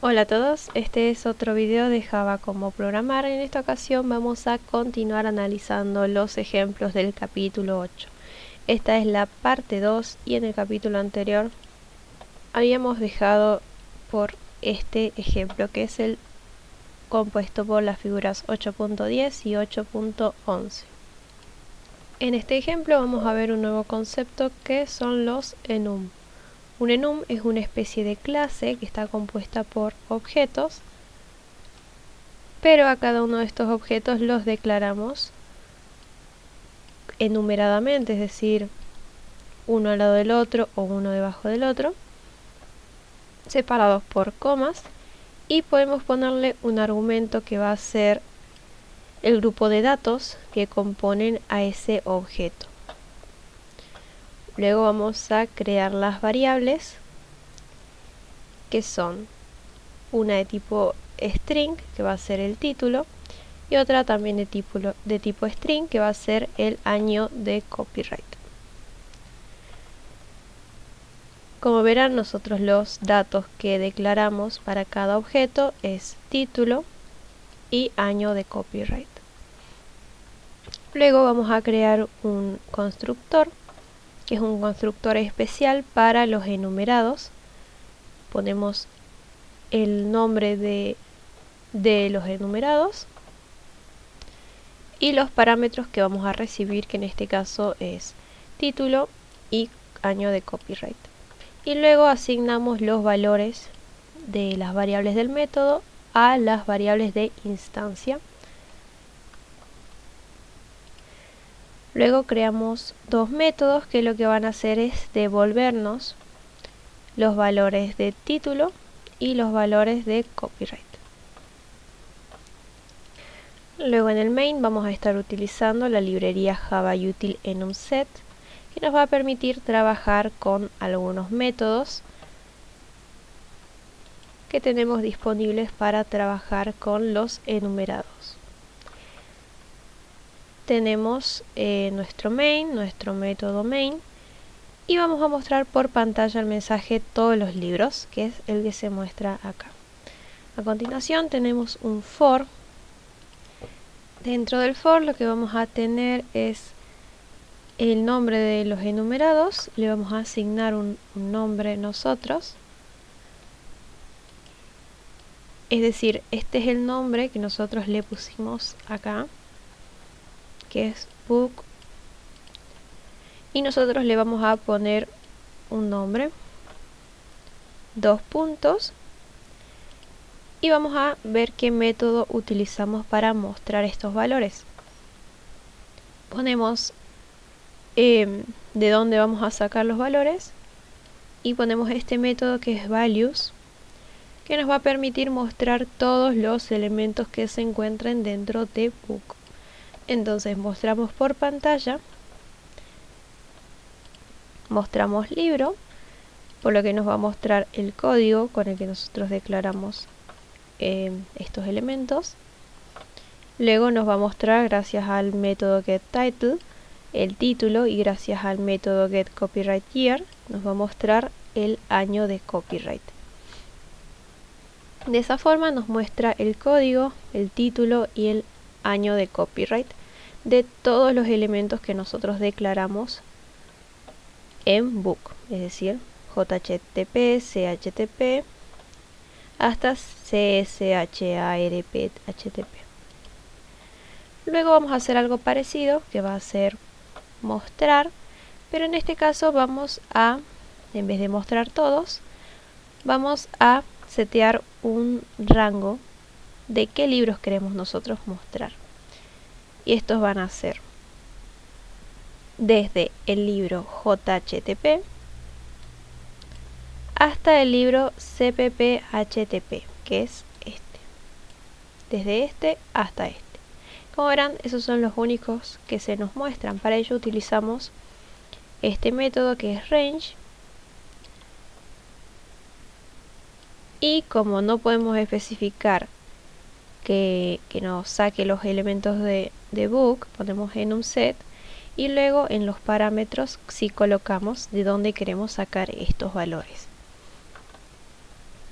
Hola a todos, este es otro video de Java cómo programar. En esta ocasión vamos a continuar analizando los ejemplos del capítulo 8. Esta es la parte 2 y en el capítulo anterior habíamos dejado por este ejemplo que es el compuesto por las figuras 8.10 y 8.11. En este ejemplo vamos a ver un nuevo concepto que son los enum. Un enum es una especie de clase que está compuesta por objetos, pero a cada uno de estos objetos los declaramos enumeradamente, es decir, uno al lado del otro o uno debajo del otro, separados por comas, y podemos ponerle un argumento que va a ser el grupo de datos que componen a ese objeto. Luego vamos a crear las variables, que son una de tipo string, que va a ser el título, y otra también de tipo string, que va a ser el año de copyright. Como verán, nosotros los datos que declaramos para cada objeto es título y año de copyright. Luego vamos a crear un constructor, que es un constructor especial para los enumerados. Ponemos el nombre de los enumerados y los parámetros que vamos a recibir, que en este caso es título y año de copyright. Y luego asignamos los valores de las variables del método a las variables de instancia. Luego creamos dos métodos que lo que van a hacer es devolvernos los valores de título y los valores de copyright. Luego en el main vamos a estar utilizando la librería Java Util Enum Set, que nos va a permitir trabajar con algunos métodos que tenemos disponibles para trabajar con los enumerados. Tenemos nuestro método main, y vamos a mostrar por pantalla el mensaje todos los libros, que es el que se muestra acá. A continuación tenemos un for. Dentro del for lo que vamos a tener es el nombre de los enumerados, le vamos a asignar un nombre nosotros. Es decir, este es el nombre que nosotros le pusimos acá, que es book, y nosotros le vamos a poner un nombre, dos puntos, y vamos a ver qué método utilizamos para mostrar estos valores. Ponemos de dónde vamos a sacar los valores y ponemos este método que es values, que nos va a permitir mostrar todos los elementos que se encuentran dentro de book. Entonces mostramos por pantalla, mostramos libro, por lo que nos va a mostrar el código con el que nosotros declaramos estos elementos. Luego nos va a mostrar, gracias al método getTitle, el título, y gracias al método getCopyrightYear nos va a mostrar el año de copyright. De esa forma nos muestra el código, el título y el año de copyright de todos los elementos que nosotros declaramos en book, es decir, JHTP, CHTP, hasta CSHARP, HTTP. Luego vamos a hacer algo parecido, que va a ser mostrar, pero en este caso vamos a, en vez de mostrar todos, vamos a setear un rango de qué libros queremos nosotros mostrar. Y estos van a ser desde el libro JHTP hasta el libro CPP-HTP, que es este. Desde este hasta este. Como verán, esos son los únicos que se nos muestran. Para ello utilizamos este método que es range. Y como no podemos especificar que nos saque los elementos de book, ponemos enum set, y luego en los parámetros sí colocamos de dónde queremos sacar estos valores.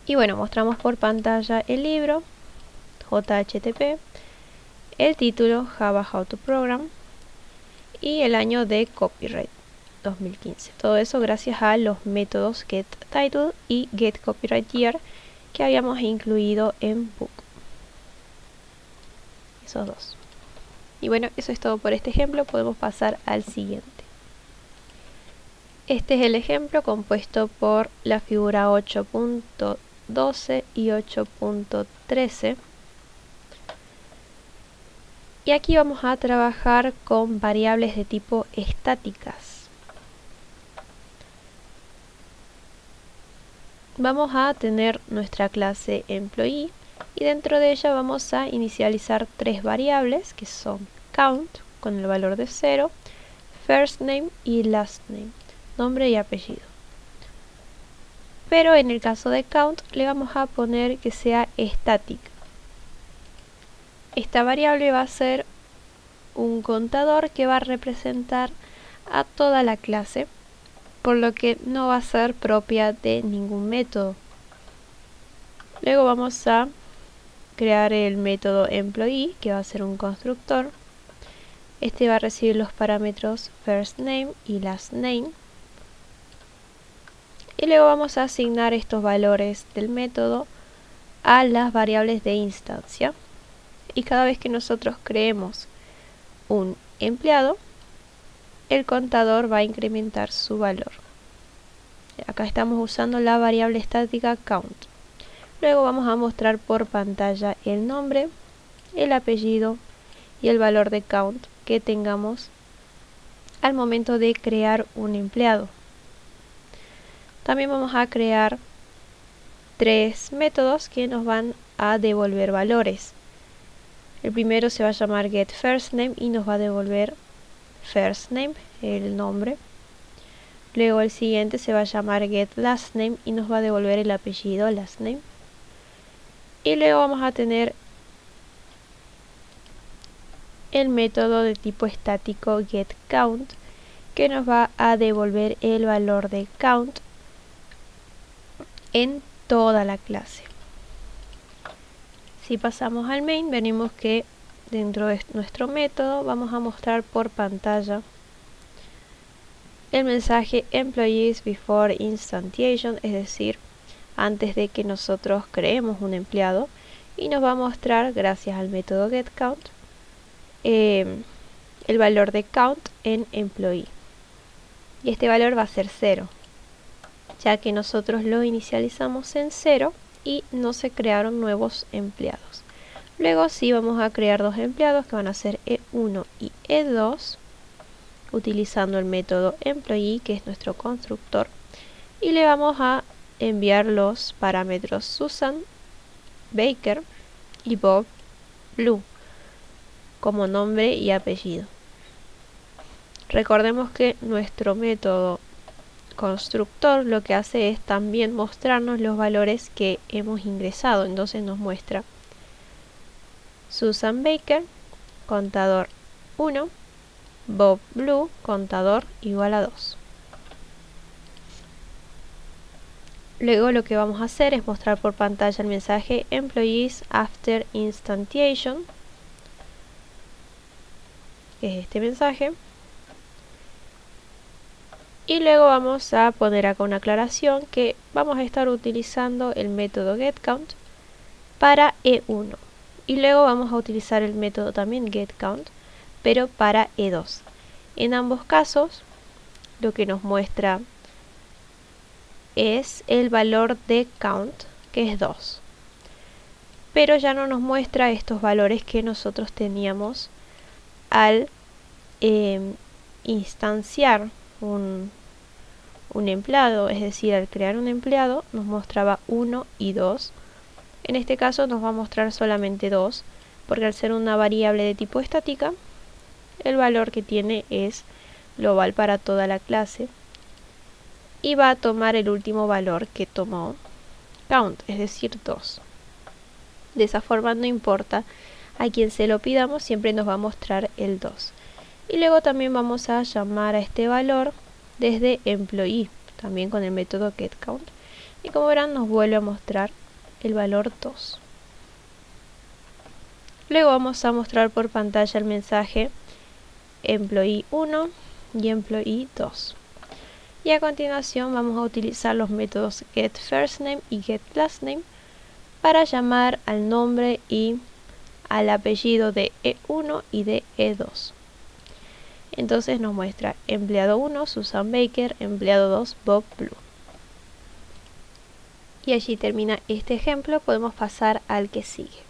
Y bueno, mostramos por pantalla el libro, JHTP, el título, Java How to Program, y el año de copyright, 2015. Todo eso gracias a los métodos getTitle y getCopyrightYear que habíamos incluido en Book. Esos dos. Y bueno, eso es todo por este ejemplo. Podemos pasar al siguiente. Este es el ejemplo compuesto por la figura 8.12 y 8.13. Y aquí vamos a trabajar con variables de tipo estáticas. Vamos a tener nuestra clase employee y dentro de ella vamos a inicializar tres variables que son count con el valor de 0, first name y last name, nombre y apellido. Pero en el caso de count le vamos a poner que sea estática. Esta variable va a ser un contador que va a representar a toda la clase, por lo que no va a ser propia de ningún método. Luego vamos a crear el método employee, que va a ser un constructor. Este va a recibir los parámetros first name y last name. Y luego vamos a asignar estos valores del método a las variables de instancia. Y cada vez que nosotros creemos un empleado, el contador va a incrementar su valor. Acá estamos usando la variable estática count. Luego vamos a mostrar por pantalla el nombre, el apellido y el valor de count que tengamos al momento de crear un empleado. También vamos a crear tres métodos que nos van a devolver valores. El primero se va a llamar getFirstName y nos va a devolver firstName, el nombre. Luego el siguiente se va a llamar getLastName y nos va a devolver el apellido, lastName. Y luego vamos a tener el método de tipo estático getCount que nos va a devolver el valor de count en toda la clase. Si pasamos al main, veremos que dentro de nuestro método vamos a mostrar por pantalla el mensaje employees before instantiation, es decir, antes de que nosotros creemos un empleado, y nos va a mostrar, gracias al método getCount, el valor de count en employee. Y este valor va a ser 0, ya que nosotros lo inicializamos en 0 y no se crearon nuevos empleados. Luego sí vamos a crear dos empleados que van a ser E1 y E2 utilizando el método employee, que es nuestro constructor, y le vamos a enviar los parámetros Susan Baker y Bob Blue como nombre y apellido. Recordemos que nuestro método constructor lo que hace es también mostrarnos los valores que hemos ingresado. Entonces nos muestra Susan Baker, contador 1, Bob Blue, contador igual a 2. Luego lo que vamos a hacer es mostrar por pantalla el mensaje Employees After Instantiation, que es este mensaje. Y luego vamos a poner acá una aclaración que vamos a estar utilizando el método getCount para E1. Y luego vamos a utilizar el método también getCount, pero para E2. En ambos casos, lo que nos muestra es el valor de count, que es 2. Pero ya no nos muestra estos valores que nosotros teníamos al instanciar un empleado, es decir, al crear un empleado nos mostraba 1 y 2. En este caso nos va a mostrar solamente 2, porque al ser una variable de tipo estática, el valor que tiene es global para toda la clase y va a tomar el último valor que tomó count, es decir, 2. De esa forma no importa a quien se lo pidamos, siempre nos va a mostrar el 2. Y luego también vamos a llamar a este valor desde employee, también con el método getCount. y como verán nos vuelve a mostrar el valor 2. Luego vamos a mostrar por pantalla el mensaje employee 1 y employee 2. Y a continuación vamos a utilizar los métodos getFirstName y getLastName para llamar al nombre y al apellido de E1 y de E2. Entonces nos muestra empleado 1 Susan Baker, empleado 2 Bob Blue. Y allí termina este ejemplo, podemos pasar al que sigue.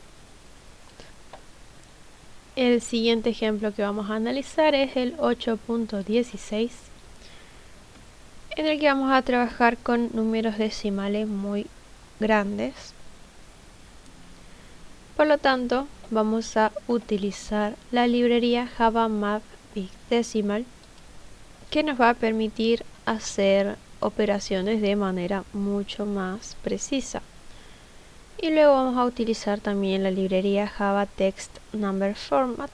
El siguiente ejemplo que vamos a analizar es el 8.16, en el que vamos a trabajar con números decimales muy grandes. Por lo tanto, vamos a utilizar la librería Java Math Big Decimal, que nos va a permitir hacer operaciones de manera mucho más precisa. Y luego vamos a utilizar también la librería Java Text Number Format,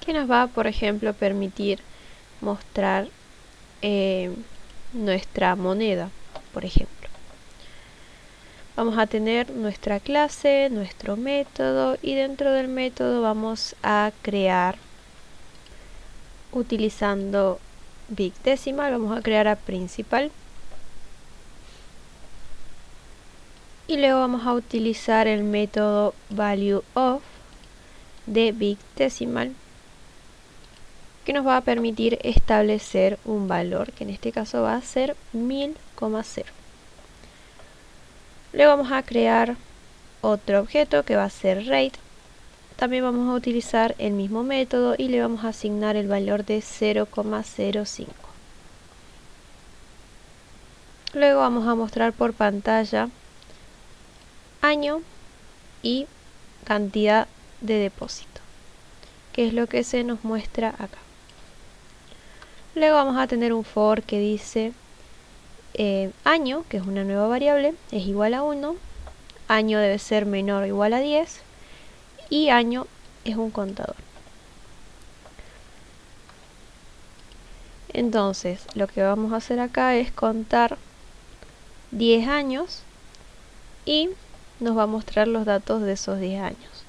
que nos va, por ejemplo, permitir mostrar nuestra moneda, por ejemplo. Vamos a tener nuestra clase, nuestro método, y dentro del método vamos a crear, utilizando Big Decimal, vamos a crear a principal. Y luego vamos a utilizar el método valueOf de Big Decimal, que nos va a permitir establecer un valor, que en este caso va a ser 1000,0. Luego vamos a crear otro objeto que va a ser rate. También vamos a utilizar el mismo método y le vamos a asignar el valor de 0,05. Luego vamos a mostrar por pantalla año y cantidad de depósito, que es lo que se nos muestra acá. Luego vamos a tener un for que dice año, que es una nueva variable, es igual a 1, año debe ser menor o igual a 10, y año es un contador. Entonces lo que vamos a hacer acá es contar 10 años y nos va a mostrar los datos de esos 10 años.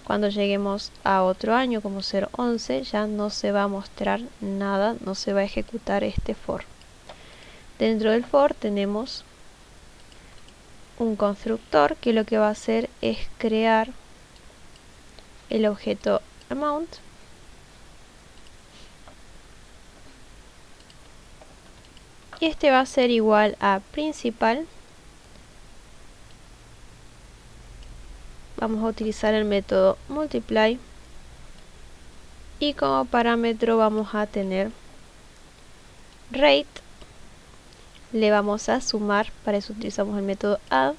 Cuando lleguemos a otro año como 011 ya no se va a mostrar nada, no se va a ejecutar este for. Dentro del for tenemos un constructor que lo que va a hacer es crear el objeto amount, y este va a ser igual a principal. Vamos a utilizar el método multiply y como parámetro vamos a tener rate. Le vamos a sumar, para eso utilizamos el método add.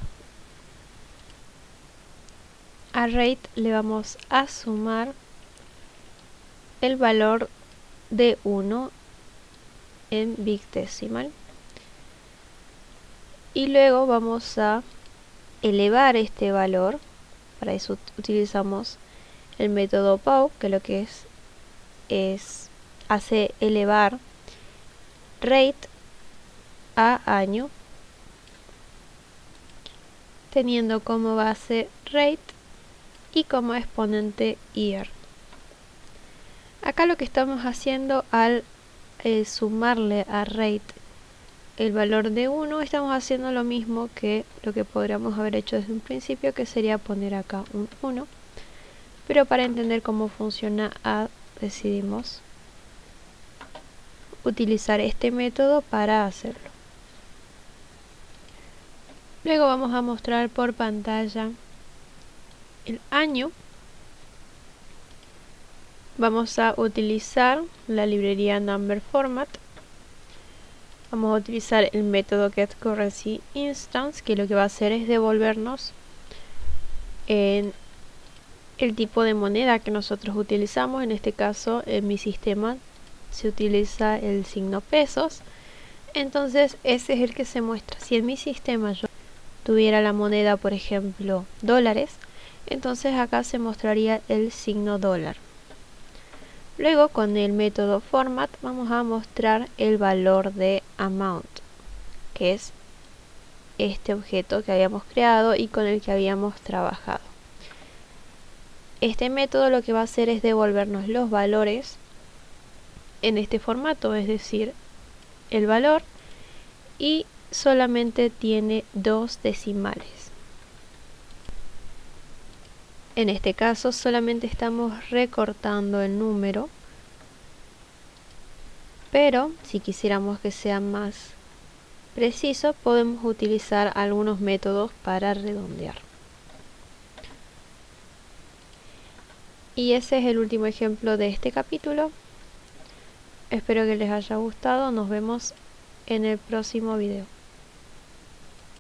A rate le vamos a sumar el valor de 1 en Big Decimal. Y luego vamos a elevar este valor. Para eso utilizamos el método pow, que lo que hace elevar rate a año, teniendo como base rate y como exponente year. Acá lo que estamos haciendo al sumarle a rate el valor de 1, estamos haciendo lo mismo que lo que podríamos haber hecho desde un principio, que sería poner acá un 1, pero para entender cómo funciona add decidimos utilizar este método para hacerlo. Luego vamos a mostrar por pantalla el año. Vamos a utilizar la librería Number Format. Vamos a utilizar el método getCurrencyInstance, que lo que va a hacer es devolvernos en el tipo de moneda que nosotros utilizamos. En este caso, en mi sistema se utiliza el signo pesos. Entonces ese es el que se muestra. Si en mi sistema yo tuviera la moneda, por ejemplo, dólares, entonces acá se mostraría el signo dólar. Luego con el método format vamos a mostrar el valor de amount, que es este objeto que habíamos creado y con el que habíamos trabajado. Este método lo que va a hacer es devolvernos los valores en este formato, es decir, el valor, y solamente tiene 2 decimales. En este caso solamente estamos recortando el número, pero si quisiéramos que sea más preciso, podemos utilizar algunos métodos para redondear. Y ese es el último ejemplo de este capítulo. Espero que les haya gustado. Nos vemos en el próximo video.